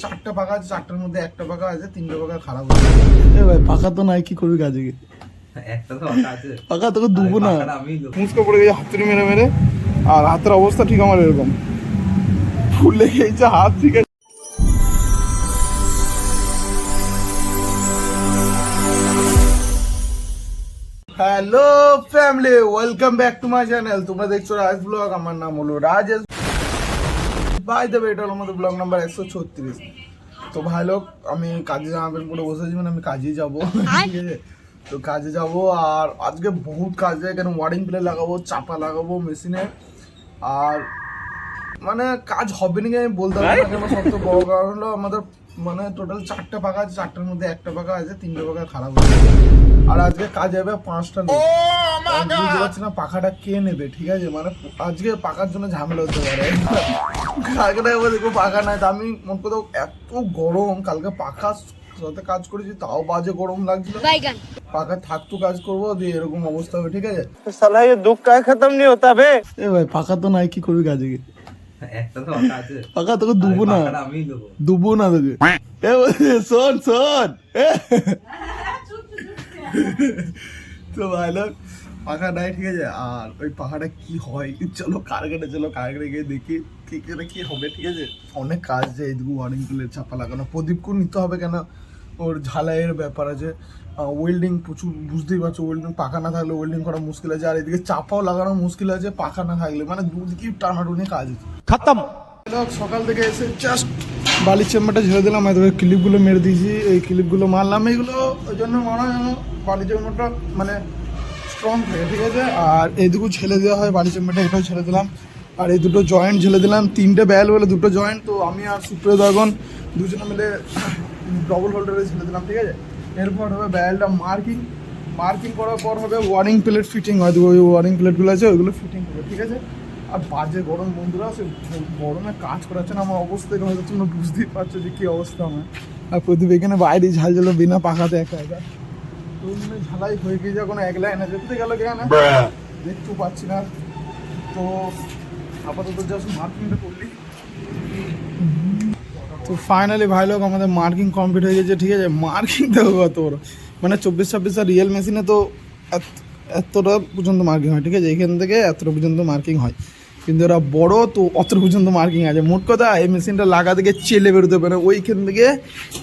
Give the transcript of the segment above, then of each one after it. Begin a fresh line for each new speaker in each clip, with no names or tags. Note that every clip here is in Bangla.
চারটা পাকা আছে, চারটার মধ্যে একটা পাকা আছে, তিনটা পাকা খারাপ হয়েছে। এ ভাই পাকা তো নাই, কি করবি কাজে গিয়ে?
একটা তো পাকা আছে,
পাকা তোকে দুবো না,
আমি
মুচকা পড়ে গেছে হাতুড়ি মেরে মেরে। আর হাতের অবস্থা ঠিক আমার এরকম ফুলে গেছে হাত, ঠিক আছে। Hello family, welcome back to my channel. তোমরা দেখছো রাজ ব্লগ। আমার নাম হলো রাজেশ। বাই দ্য ওয়ে, এটা হলো আমাদের ব্লগ নাম্বার 136। তো ভাই লোক, আমি কাজে জামা প্যান্ট পরে বসেছি, মানে আমি কাজে যাবো, ঠিক আছে। তো কাজে যাব, আর আজকে বহুত কাজ আছে, কেন ওয়ারিং প্লে লাগাবো, চাপা লাগাবো মেশিনে। আর মানে কাজ হবে নাকি আমি বলতে পারবো না, কেন সবচেয়ে বড় কারণ হলো আমাদের মানে টোটাল চারটা পাকা আছে, চারটার মধ্যে একটা পাকা আছে, তিনটা পাকা খারাপ হয়েছে। আর আজকে কাজ হবে 5টা লোক। বুঝতে পারছি না পাখাটা কে নেবে, ঠিক আছে। মানে আজকে পাকার জন্য ঝামেলা হতে পারে। কালকে দেখবো পাখা নাই, তো আমি মন করতে এত গরম, কালকে পাখা সাথে কাজ করেছি, তাও বাজে গরম লাগছিল। পাখা থাকতো কাজ করবো, দিয়ে এরকম অবস্থা হবে, ঠিক আছে।
साला ये दुख का खत्म नहीं होता बे।
এ ভাই পাখা তো নাই, কি করবি কাজে গিয়ে?
একটা তো পাকা আছে,
পাখা তোকে দুবো না,
আমি দেবো।
দুবো না তোকে। এ শোন শোন, তো ভালো পাখা নাই, ঠিক আছে। আর ওই পাখাটা কি হয়, চলো কারখানে, চলো কারখানে গিয়ে দেখি কি করে কি হবে, ঠিক আছে। অনেক কাজ আছে, এইদিকে ওয়ারিং প্লেট চাপা লাগানো, প্রদীপকে নিতে হবে, কেন ওর ঝালাইয়ের ব্যাপার আছে। ওয়েল্ডিং প্রচুর, বুঝতেই পারছো, ওয়েল্ডিং পাখা না থাকলে ওয়েল্ডিং করা মুশকিল আছে। আর এদিকে চাপাও লাগানো মুশকিল আছে পাখা না থাকলে, মানে দুদিকে টানাটুনি কাজ আছে।
खत्म।
সকাল থেকে এসে জাস্ট বালির চেম্বারটা ঝেড়ে দিলাম, এদের ক্লিপগুলো মেরে দিয়েছি, এই ক্লিপগুলো মারলাম। এইগুলো ওই জন্য মারা যেন বালির চেম্বারটা মানে স্ট্রং থাকে, ঠিক আছে। আর এইটুকু ছেলে দেওয়া হয় বালির চেম্বারটা, এটাও ছেড়ে দিলাম। আর এই দুটো জয়েন্ট ঝেলে দিলাম, 3টে ব্যাল বলে 2টো জয়েন্ট। তো আমি আর সুপ্রিয় এখন দুজনে মিলে ডবল হোল্ডারে ঝেলে দিলাম, ঠিক আছে। এরপর হবে ব্যালটা মার্কিং করার পর হবে ওয়ারিং প্লেট ফিটিং, হয়তো ওই ওয়ারিং প্লেটগুলো আছে ওইগুলো ফিটিং হবে, ঠিক আছে। আর বাজে গরম বন্ধুরা, সে গরমে কাজ করাচ্ছে না, আমার অবস্থা হয়তো তোমরা বুঝতেই পারছো যে কী অবস্থা আমার। আর প্রদীপ এখানে বাইরে ঝাল ঝালো বিনা পাখাতে একা একা, তো ঝালাই হয়ে গিয়ে যখন এক লাইনে যেতে গেল কেন দেখতেও পাচ্ছি না। তো আপাতত জাস্ট মার্কিংটা করলি। তো ফাইনালি ভাই লোক, আমাদের মার্কিং কমপ্লিট হয়ে গেছে, ঠিক আছে। মার্কিং দেখো কত বড়, মানে 24-26 রিয়েল মেশিনে তো এতটা পর্যন্ত মার্কিং হয়, ঠিক আছে। এখান থেকে এতটা পর্যন্ত মার্কিং হয়, কিন্তু এরা বড় তো অতটা পর্যন্ত মার্কিং আছে। মোট কথা এই মেশিনটা লাগাতে গিয়ে চেলে বেরোতে পারে, ওইখান থেকে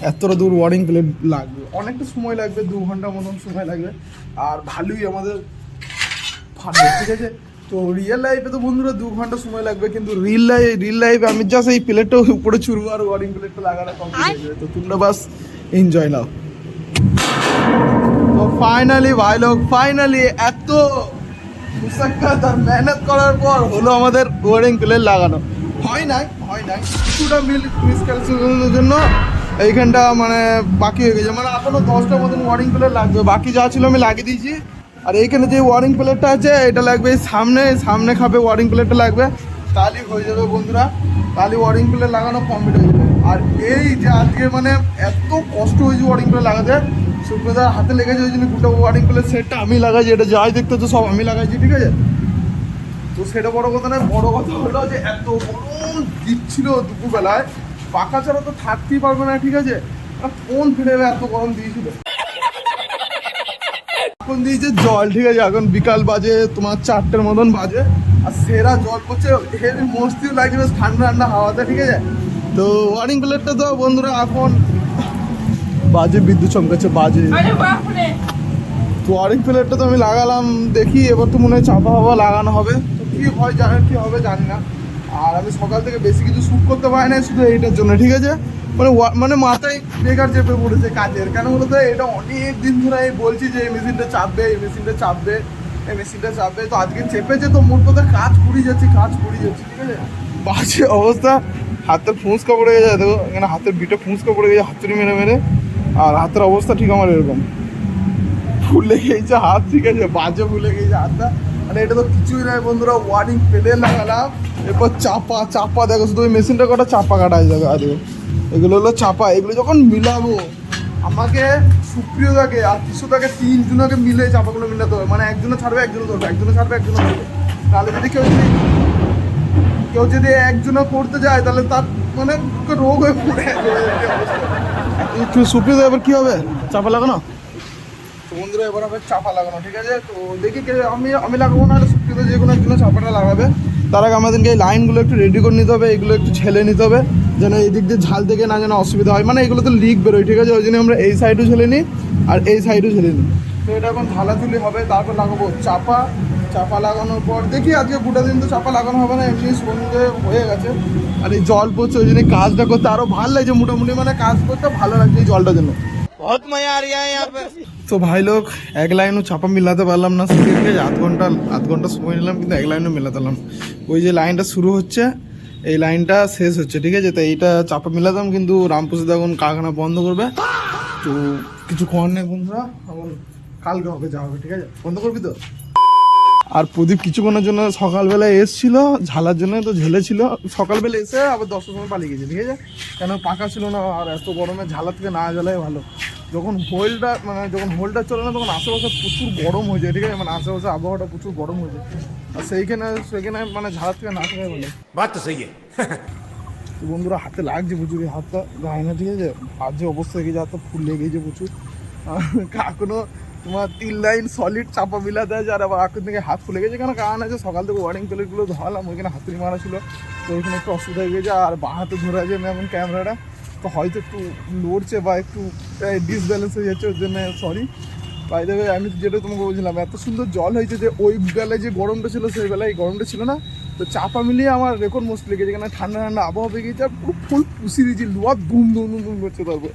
এতটা দূর ওয়ারিং প্লেট লাগবে, অনেকটা সময় লাগবে, 2 ঘন্টা মতন সময় লাগবে। আর ভালোই আমাদের ফাটবে, ঠিক আছে। তো রিয়েল লাইফে তো বন্ধুরা 2 ঘন্টা সময় লাগবে, কিন্তু রিল লাইফে আমি জাস্ট এই প্লেটটা উপরে ছুড়বো আর ওয়ারিং প্লেটটা লাগানো কমপ্লিট হয়ে যাবে। তো তোমরা বাস এনজয় নাও। তো ফাইনালি ভাই লোক, ফাইনালি এত মুশাক্কাত আর মেহনত করার পর হলো আমাদের ওয়ারিং প্লেট লাগানো। হয় নাই কিছুটা মিসক্যালকুলেশনের জন্য এইখানটা মানে বাকি হয়ে গেছে, মানে এখনো 10টা মতন ওয়ারিং প্লেট লাগবে, বাকি যা ছিল আমি লাগিয়ে দিয়েছি। আর এইখানে যে ওয়ারিং প্লেটটা আছে এটা লাগবে, সামনে খাবে ওয়ারিং প্লেটটা লাগবে, তাহলেই হয়ে যাবে বন্ধুরা, তাহলে ওয়ারিং প্লেট লাগানো কমপ্লিট হয়ে যাবে। আর এই যে আজকে মানে এত কষ্ট হয়েছে ওয়ারিং প্লেট লাগাতে, সুপ্রদার হাতে লেগেছে, ওই জন্য দুটো ওয়ারিং প্লেট সেটটা আমি লাগাইছি, এটা যাই দেখতে তো সব আমি লাগাইছি, ঠিক আছে। তো সেটা বড় কথা নয়, বড় কথা হলো যে এত গরম দিচ্ছিল দুপুরবেলায়, পাখা ছাড়া তো থাকতেই পারবে না, ঠিক আছে। কোন ফেলে এত গরম দিয়েছিল, এখন দিয়েছে জল, ঠিক আছে। এখন বিকাল বাজে তোমার 4টের মতন বাজে, আর সেরা জল পড়ছে, হেভি মস্তিও লাগবে ঠান্ডা ঠান্ডা হাওয়াতে, ঠিক আছে। তো ওয়ারিং প্লেটটা তো বন্ধুরা এখন বাজে বিদ্যুৎ চমকাচ্ছে, বাজে। তো ওয়ারিং প্লেটটা তো আমি লাগালাম, দেখি এবার তো মনে হয় চাপা হাওয়া লাগানো হবে, তো কী হয় কি হবে জানি না। আর আমি সকাল থেকে বেশি কিছু শ্যুট করতে পারি না শুধু এইটার জন্য, ঠিক আছে। মানে মাথায় বেকার চেপে পড়েছে কাজের, কেন বলতো এটা অনেক দিন ধরে আমি বলছি যে এই মেশিনটা চাপবে, এই মেশিনটা চাপবে, তো আজকে চেপেছে, তো মোট কথা কাজ করি যাচ্ছি, ঠিক আছে। বাজে অবস্থা, হাতের ফুঁসকা পড়ে গেছে, দেখো এখানে হাতের বিটে ফুঁসকা পড়ে গেছে হাতুড়ি মেরে মেরে। আর হাতের অবস্থা ঠিক আমার এরকম ফুলে গেছে হাত, ঠিক আছে, বাজে ফুলে গেছে হাতটা। মানে এটা তো কিছুই নয় বন্ধুরা, ওয়ারিং প্লেট লাগালাম, এরপর চাপা দেখো, শুধু ওই মেশিনটা কটা চাপা কাটা যাবে। আর এগুলো হলো চাপা, এগুলো যখন মিলাবো আমাকে সুপ্রিয়দাকে আর কিশোরদাকে 3জনকে মিলে চাপাগুলো মিলাতে হবে, মানে একজনে ছাড়বে একজনে ধরবে, তাহলে যদি কেউ যদি একজনে করতে যায় তাহলে তার মানে রোগ হয়ে পড়ে আছে একটু সুপ্রিয় এবার কি হবে চাপা লাগানো তো বন্ধুরা এবার হবে চাপা লাগানো ঠিক আছে তো দেখি আমি লাগাবো না সুপ্রিয় যে কোনো একজন চাপাটা লাগাবে তার আগে আমাদেরকে এই লাইনগুলো একটু রেডি করে নিতে হবে এগুলো একটু ছেলে নিতে হবে যেন এই দিক দিয়ে ঝাল থেকে না যেন অসুবিধা হয় মানে এগুলো তো লিক বেরোয় ঠিক আছে ওই জন্য আমরা এই সাইডও ছেলে নিই আর এই সাইডও ছেলে নিই তো এটা এখন ঢালাতুলি হবে তারপর লাগাবো চাপা লাগানোর পর দেখি আজকে গোটা দিন তো চাপা লাগানো হবে না এমনি সন্ধ্যে হয়ে গেছে আর এই জল পড়ছে ওই জন্য কাজটা করতে আরও ভালো লাগছে মোটামুটি মানে কাজ করতে ভালো লাগছে এই জলটার জন্য
बहुत मजा आ रहा है यहाँ पे।
তো ভাই লোক এক লাইনও চাপা মিলাতে পারলাম না ঠিক আছে আধ ঘন্টা সময় নিলাম কিন্তু এক লাইনও মিলাতে পারলাম ওই যে লাইনটা শুরু হচ্ছে এই লাইনটা শেষ হচ্ছে ঠিক আছে তো এইটা চাপা মিলাতাম কিন্তু রামপ্রসাদ এখন কারখানা বন্ধ করবে তো কিছু খাওয়ার নেই বন্ধুরা এখন কালকে হবে যাওয়া হবে ঠিক আছে বন্ধ করবি তো আর প্রদীপ কিছুক্ষণের জন্য সকালবেলায় এসছিল ঝালার জন্য তো ঝেলেছিল সকালবেলা এসে আবার 10টার সময় পালিয়ে গেছে ঠিক আছে কেন পাকা ছিল না আর এত গরমে ঝালা থেকে না জ্বালাই ভালো যখন হোলটা চলে না তখন আশেপাশে প্রচুর গরম হয়ে যায় ঠিক আছে মানে আশেপাশে আবহাওয়াটা প্রচুর গরম হয়ে যায় আর সেখানে মানে ঝালার থেকে না থাকাই ভালো
बात तो सही है।
তো বন্ধুরা হাতে লাগছে প্রচুর এই হাতটা গায়ে না ঠিক আছে আর যে অবস্থা হয়ে গেছে হাতটা ফুল লেগে গেছে প্রচুর এখনো তোমার 3 লাইন সলিড চাপা মিলাতে আছে আর আবার এখন থেকে হাত ফুলে গেছে কেন কারণ আছে সকাল থেকে ওয়ারিং প্লেটগুলো ধরালাম ওইখানে হাতুড়ি মারা ছিল তো ওইখানে একটু অসুবিধা হয়ে গেছে আর বাঁ হাতে ধরে আছে আমি এখন ক্যামেরাটা তো হয়তো একটু লড়ছে বা একটু ডিসব্যালেন্স হয়ে যাচ্ছে ওর জন্য সরি বাই দ্য ওয়ে আমি যেটা তোমাকে বলছিলাম এত সুন্দর জল হয়েছে যে ওই বেলায় যে গরমটা ছিল সেই বেলায় গরমটা ছিল না তো চাপা মিলিয়ে আমার রেকর্ড মোস্ট লেগেছে কেন ঠান্ডা আবহাওয়া হয়ে গেছে আর পুরো ফুল পুষি দিয়েছি লোয়া ধুম করছে তারপর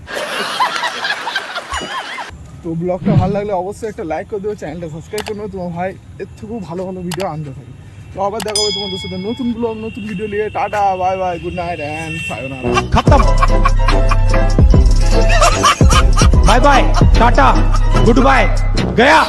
তো ব্লগটা ভালো লাগলে অবশ্যই একটা লাইক করে দেবো চ্যানেলটা সাবস্ক্রাইব করে নেবো তোমার ভাই এর থেকেও ভালো ভিডিও আনতে থাকি তো আবার দেখা হবে তোমাদের সাথে নতুন ব্লগ নতুন ভিডিও নিয়ে tata bye bye good night and সায়োনারা
खत्म bye bye tata good bye गया।